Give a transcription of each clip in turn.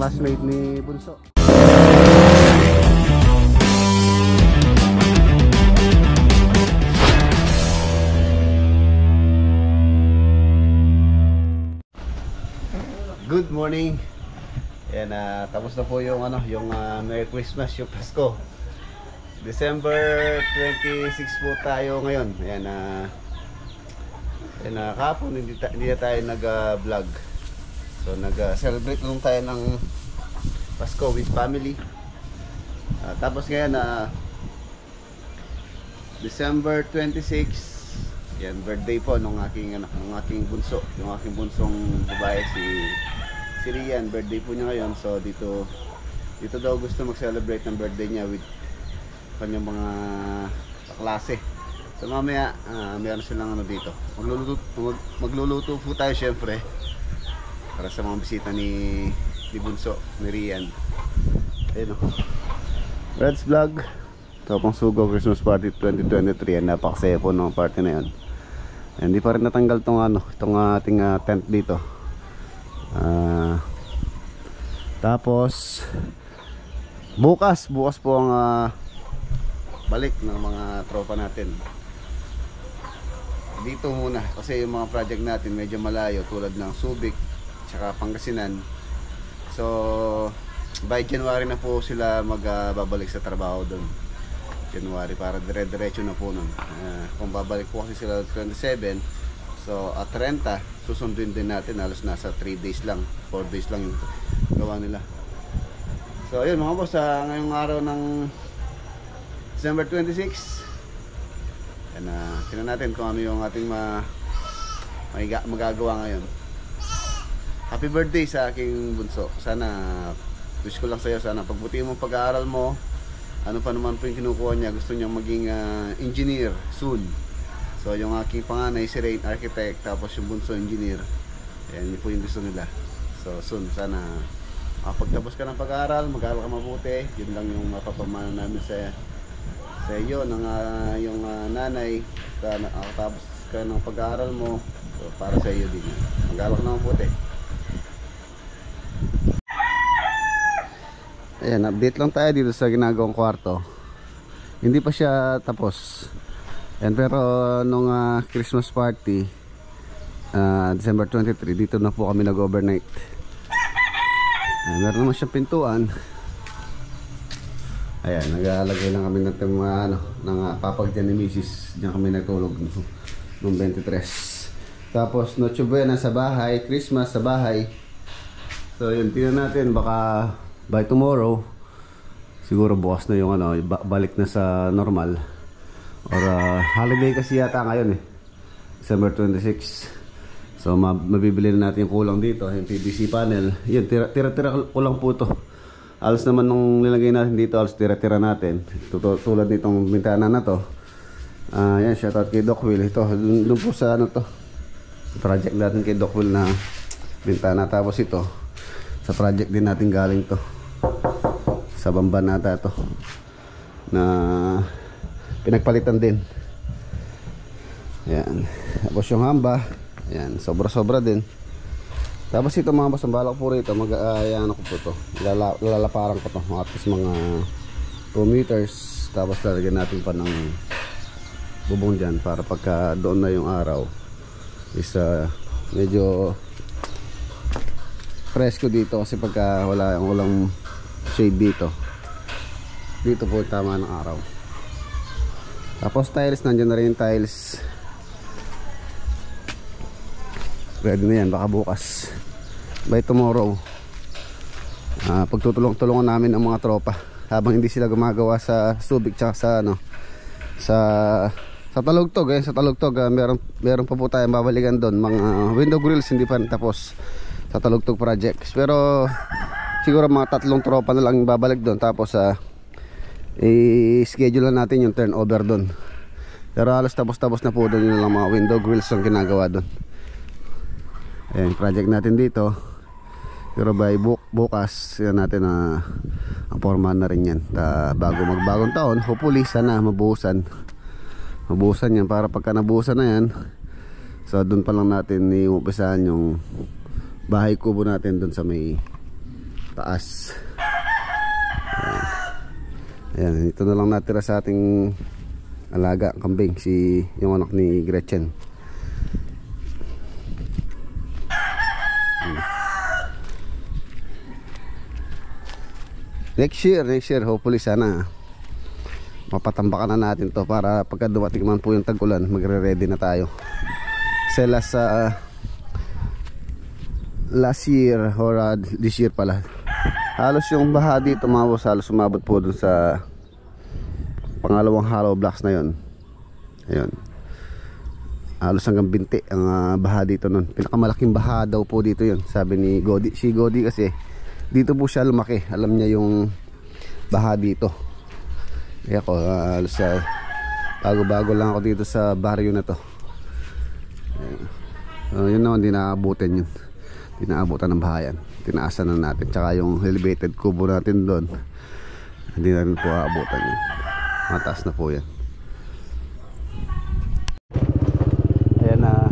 Classmate ni Bunso. Good morning. Yan, tapos na po yung yung Merry Christmas, yung Pasko. December 26 po tayo ngayon. Yan, kahapon hindi na tayo nag-vlog. So nag-celebrate lang tayo ng Pasko with family. Tapos ngayon December 26, yan, birthday po nung aking bunso, yung aking bunsong babae si Rian, birthday po niya ngayon. So dito daw gusto mag-celebrate ng birthday niya with kanyang mga kaklase. So mamaya meron silang dito. Magluluto po tayo syempre para sa mga bisita ni Bunso, ni Rian. Ayun o, Red's Vlog. Ito pang Sugo Christmas Party 2023. Napakasaya po ng party na yun. Hindi pa rin natanggal itong ating tent dito. Tapos bukas po ang balik ng mga tropa natin dito muna, kasi yung mga project natin medyo malayo, tulad ng Subic tsaka Pangasinan. So by January na po sila magbabalik sa trabaho doon. January, para dire-diretso na po nun. Kung babalik po kasi sila 27, so at 30 susunduin din natin. Halos nasa 3 days lang, 4 days lang yung gawa nila. So ayun mga boss, ngayong araw ng December 26, tingnan natin kung ano yung ating magagawa ngayon. Happy birthday sa aking bunso. Sana, wish ko lang sa'yo, sana pagbutihin mo pag-aaral mo. Ano pa naman po yung kinukuha niya, gusto niya maging engineer soon. So yung aking panganay si Rain, architect, tapos yung bunso engineer. Ayan, yun po yung gusto nila. So soon, sana pagtapos ka ng pag-aaral, mag-aaral ka mabuti. Yun lang yung mapapamana namin sa iyo ng yung nanay. Tapos ka ng pag-aaral mo, so para sa iyo din. Mag-aaral ka na mabuti. Ayan, update lang tayo dito sa ginagawang kwarto. Hindi pa siya tapos. Ayan, pero nung Christmas party, December 23, dito na po kami nag-overnight. Meron naman siyang pintuan. Ayan, nag-aalagay lang kami ng mga ng papag dyan ni Mrs. Diyan kami nagtulog noong 23. Tapos Noche Buena sa bahay, Christmas sa bahay. So yun, tingnan natin, baka by tomorrow siguro bukas na yung balik na sa normal, or holiday kasi yata ngayon December 26. So mabibili na natin yung kulang dito, yung PVC panel. Yun, tira-tira kulang po to. Alos naman nung nilagay natin dito, alos tira-tira natin. Tulad nitong bintana na to. Yan, shoutout kay Doc Will. Ito, dun po sa to, project natin kay Doc Will na bintana. Tapos ito, sa project din natin galing to, sa Bambanata to, na pinagpalitan din. Ayan. Tapos yung hamba, ayan, sobra-sobra din. Tapos ito mga boss, ang balak po rito, ayan ako po to, lalaparan ko to, at least mga 2 meters. Tapos lalagyan natin pa ng bubong dyan, para pagka doon na yung araw is medyo presko dito kasi pagka walang shade dito po tama ng araw. Tapos tiles, nandiyan na rin yung tiles. Ready na yan, baka bukas by tomorrow. Pagtutulong-tulungan namin ang mga tropa habang hindi sila gumagawa sa Subic tsaka sa sa Talugtog. Sa Talugtog meron pa po tayong babalikan doon, mga window grills hindi pa tapos sa Talugtog projects. Pero siguro mga 3 tropa na lang babalik doon, tapos i-schedule na natin yung turnover doon. Pero halos tapos na po doon, yung lang mga window grills ang ginagawa doon. Ayan, project natin dito. Pero by bukas yan natin ang formahan na rin yan. Bago magbagong taon, hopefully sana mabuhusan yan, para pagka nabuhusan na yan, so doon pa lang natin iumpisahan yung bahay kubo natin doon sa may taas. Ayan, ito na lang natira sa ating alaga kambing, yung anak ni Gretchen. Next year hopefully sana mapatambakan na natin to, para pagka dumating man po yung tag-ulan, magre-ready na tayo. Kasi last year or this year pala, halos yung baha dito halos umabot po dun sa pangalawang hollow blocks na yon. Ayun, halos hanggang binti ang baha dito nun. Pinakamalaking baha daw po dito yon, sabi ni Godi. Si Godi kasi dito po siya lumaki, alam niya yung baha dito. Kaya ako halos bago lang ako dito sa baryo na to. Yun naman, dinaabutan yun, dinaabutan ng bahayan, tinaasan na natin. Tsaka yung elevated kubo natin doon, hindi na rin po aabutan yun, mataas na po yan. Ayan na,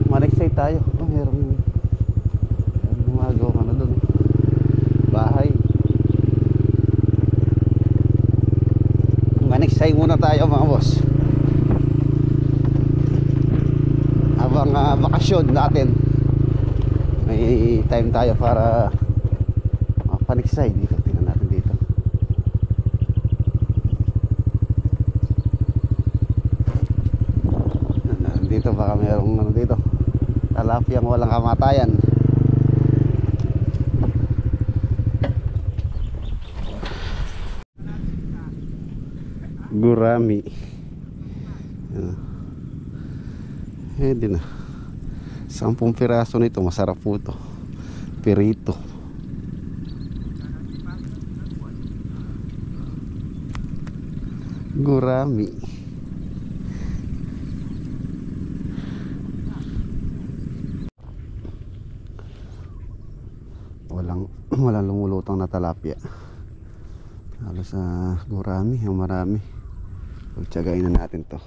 ma-excite tayo. Meron gumagawa doon, bahay. Ma-excite muna tayo mga boss, habang bakasyon natin. May time tayo para mapaniksay dito. Tingnan natin dito. Dito baka mayroong dito, talapyang walang kamatayan. Gurami. Di na. 10 piraso nito, masarap po ito. Pirito. Gurami. Walang lumulutang na talapya. Halos sa gurami, yung marami. Pagtsagain na natin to.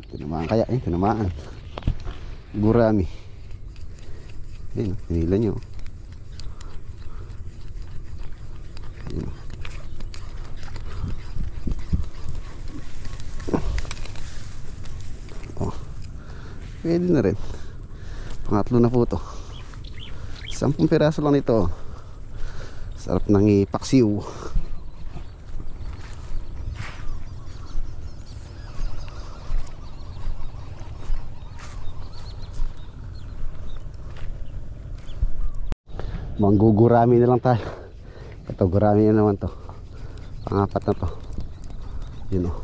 Tinamaan kaya, tinamaan. Gurami. Ayun, tinila nyo. Ayun. Oh. Pwede na rin. Pangatlo na po to. 10 piraso lang nito. Sarap nang ipaksiw. Manggugurami na lang tayo. Ito, gurami na naman to. Pangapat na to. Yun o.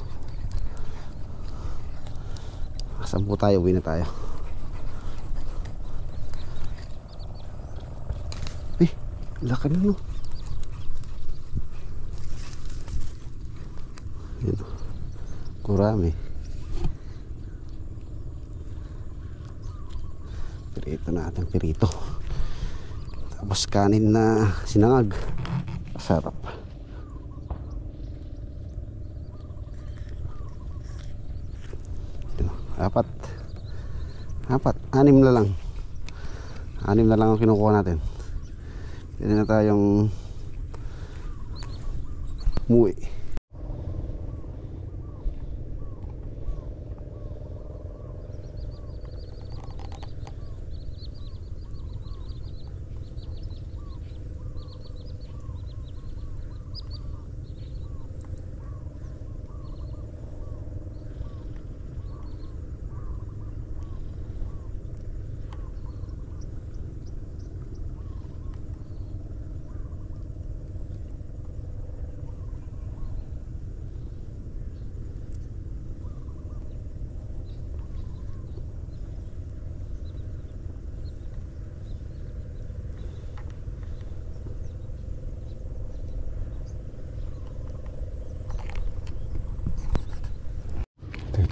Asan po tayo? Uwi na tayo. Laki na no. Yun o. Gurami. Pirito natin, pirito. Tapos kanin na sinangag. Masarap. Apat. 6 na lang. 6 na lang ang kinukuha natin. Pwede na tayong umuwi.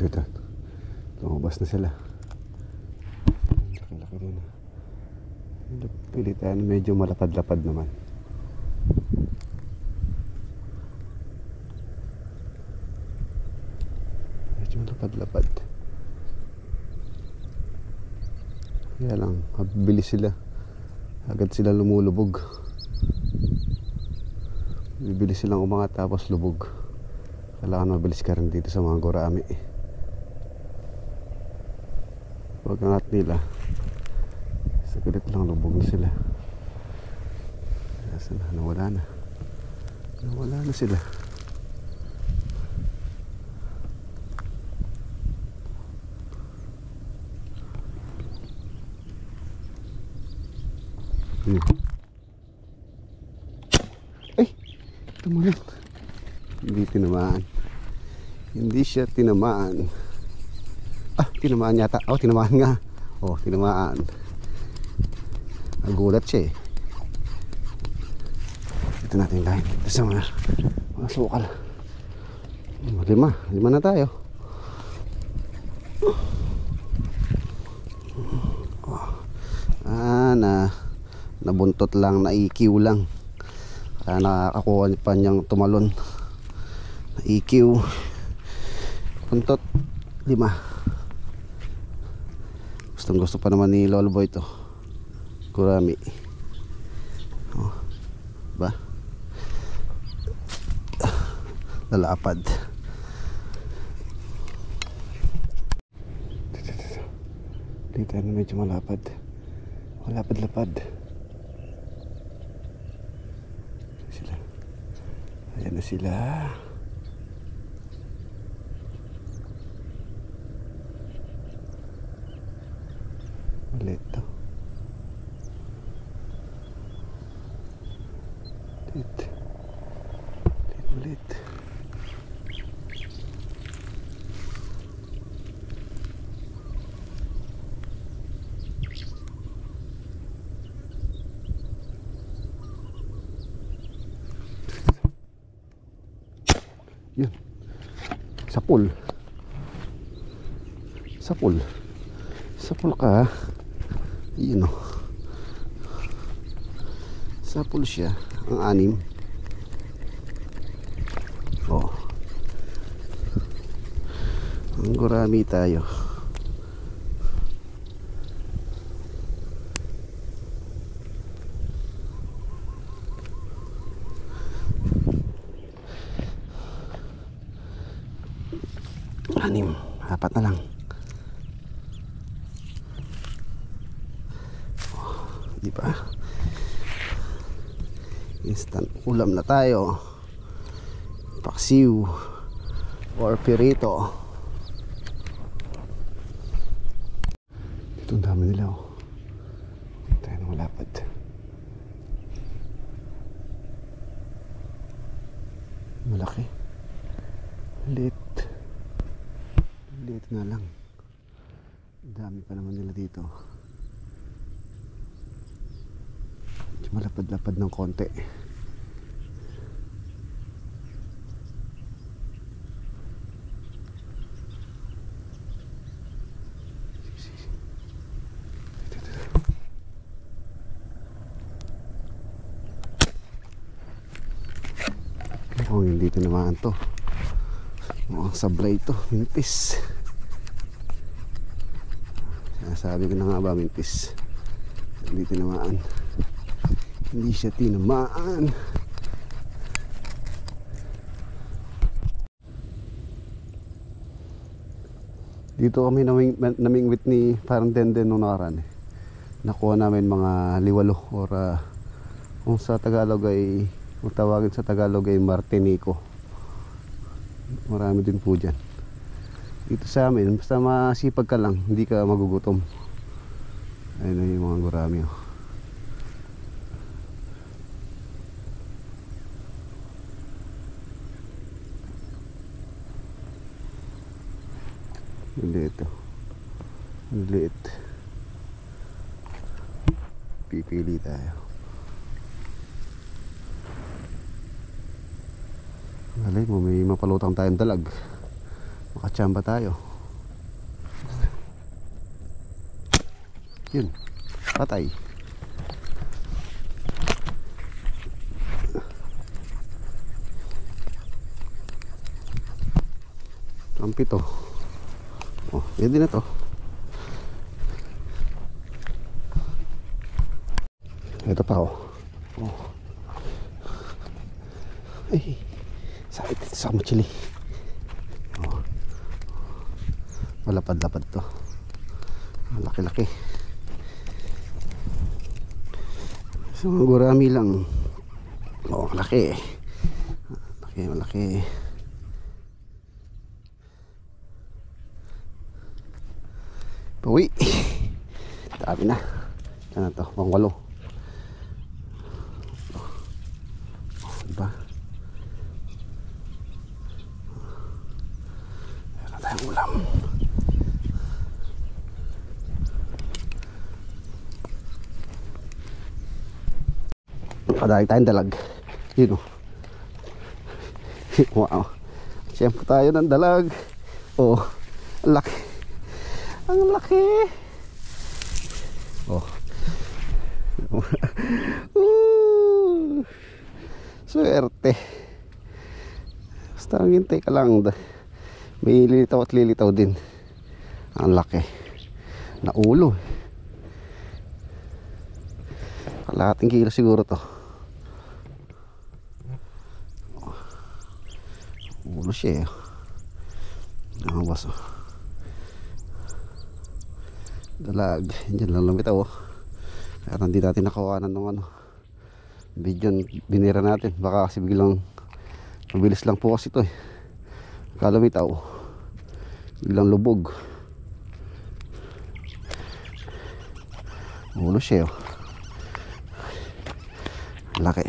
Ito. Lumabas na sila. Laki-laki din. Pilitan, medyo malapad-lapad naman. Medyo malapad-lapad. Kaya lang, mabilis sila. Agad sila lumulubog. Bibilis silang umangat tapos lubog. Kailangan mabilis ka rin dito sa mga gurami. Pag angat nila, saglit lang lubog na sila. Asan na? Nawala na sila. Ay! Tumulan. Hindi tinamaan. Hindi siya tinamaan. Tinamaan yata. Tinamaan nga. Tinamaan. Nagulat siya eh. Ito natin lahat. Ito sa mga sukal. 5 na tayo. Nabuntot lang, na-EQ lang. Kaya nakakakuha pa niyang tumalon. Na-EQ. Buntot 5. Gusto pa naman ni Lolo Boy ito. Gurami. Ba? Lalapad. Dito na medyo malapad. Malapad-lapad. Ayan na sila. Ulit to. Ulit. Yun. Sapul ka. Yun o. Sapul siya. Ang 6. Ang gurami tayo. Anim, 4 na lang. Diba? Instant ulam na tayo. Paksiw or pirito. Ito ang dami nila oh. Tayo na malapad. Malaki. Liit nga lang. Dami pa naman nila dito. Malapad-lapad ng konti. Hindi tinamaan to. Mukhang sablay to. Minipis. Sabi ko na nga ba, minipis. Hindi tinamaan. Hindi siya tinamaan. Dito kami namingwit ni parang Denden nung nakaraan eh. Nakuha namin mga liwalo or kung sa Tagalog ay, kung tawagin sa Tagalog ay Martinico. Marami din po dyan. Dito sa amin, basta masipag ka lang, hindi ka magugutom. Ayun na yung mga gurami oh. Liit oh. Liit. Pipili tayo. Malay mo, may mapalutang tayong dalag. Makachamba tayo. Yun. Patay. Ang pito. Oh, pwede na to. Ito pa oh. Oh. Ay, sakit ito sa chili. Oh. Malapad-lapad to. Laki-laki. So, gurami lang. Oh, laki. Malaki. Uwi. Dami na. Ano to? Pang-8. Diba? Meron tayong ulam. Padali tayong dalag. Yun o. Wow. Siyempre tayo ng dalag. Oh, ang laki. Ang laki. Oh. Swerte. Basta ang hintay ka lang. May lilitaw at lilitaw din. Ang laki. Naulo. Kalahating kilo siguro to. Ulo siya eh. Nakabas oh. Dalag. Diyan lang lumitaw oh. Kaya hindi natin nakawanan ng ano video binira natin. Baka kasi biglang mabilis lang po kasi ito eh. Kalumitaw biglang lubog. Ulo siya oh. Laki.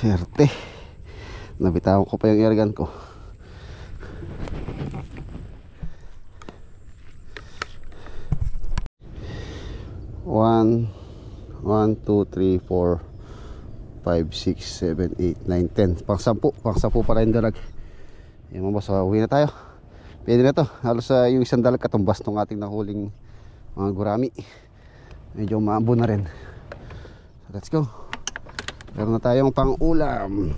Swerte. Nabitawan ko pa yung airgun ko. One, 2, 3, 4, 5, 6, 7, 8, 9, 10. Pang-10 pa rin dalag. Yung mga boss, uwi na tayo. Pwede na to. Halos yung isang dalag katumbas ng ating nahuling mga gurami. Medyo maambo na rin. So, let's go. Meron na tayong pang-ulam.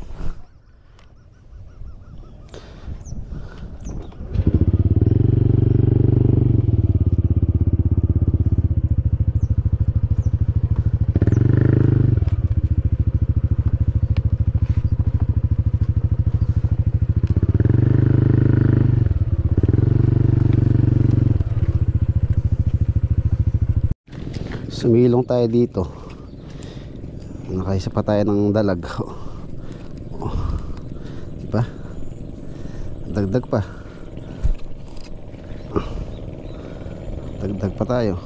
Sumilong tayo dito. Nakaisa pa tayo ng dalag. Oh. Diba? Dagdag pa. Dagdag pa tayo.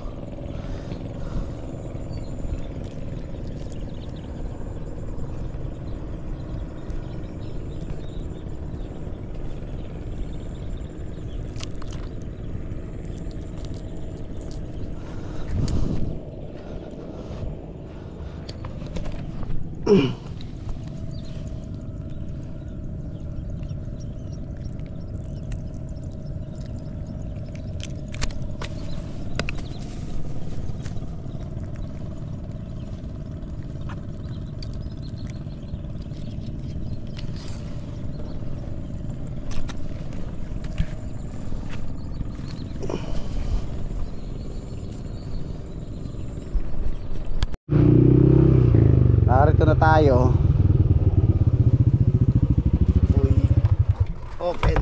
Narito na tayo. Uy, open.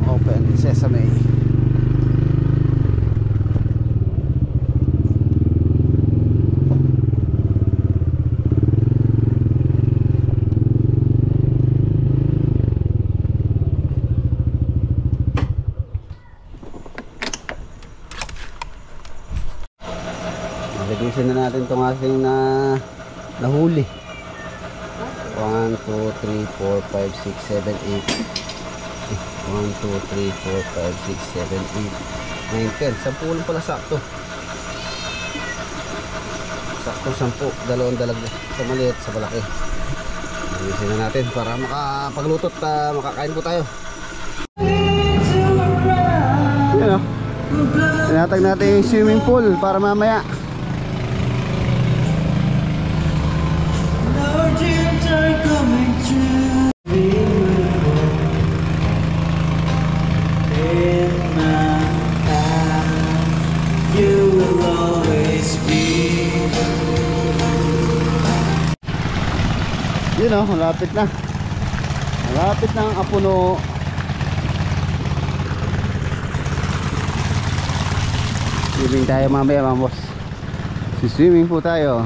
Open sesame. Lagyan na natin itong ating nahuli. 1, 2, 3, 4, 5, 6, 7, 8. 1, 2, 3, 4, 5, 6, 7, 9, 10. 10 lang pala sakto. Sakto 10. Dalawang dalag sa maliit, sa malaki. Ayusin na natin para makapagluto at makakain po tayo. Yan o. Tinatag natin yung swimming pool para mamaya. Yun o, malapit na. Malapit na ang Apuno. Swimming tayo mamaya mga boss. Swimming po tayo.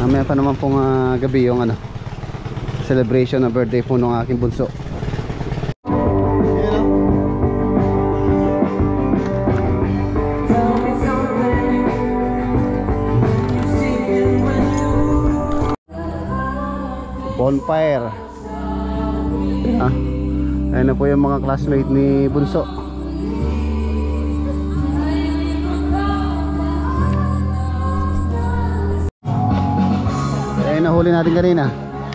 Mamaya pa naman pong gabi yung celebration ng birthday po ng aking bunso. Bonfire. Ayun na po yung mga classmate ni bunso. Ayun na huli natin kanina.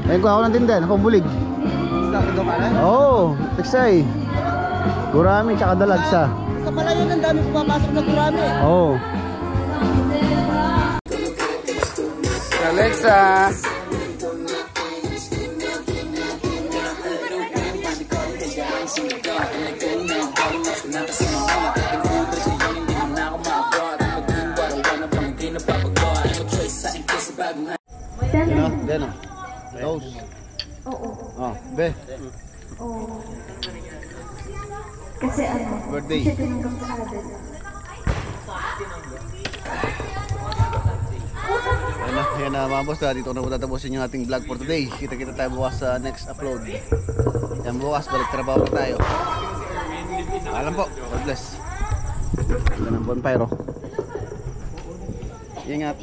Ayun ko ako ng tindan, pambulig. Oo, teksay. Gurami tsaka dalagsa. Sa palayan ang dami pumapasok na gurami. Oo. Alexa. Deno. Those. Oo. Oh, be. Oo. Kasi Birthday. siya tinanggap sa atin. Ayan na mga boss, dito na po tatapusin yung ating vlog for today. Kita-kita tayo bukas sa next upload. Yan bukas, balik trabaho na tayo. Alam po, God bless. Ganda ng bonfire oh. Ingat.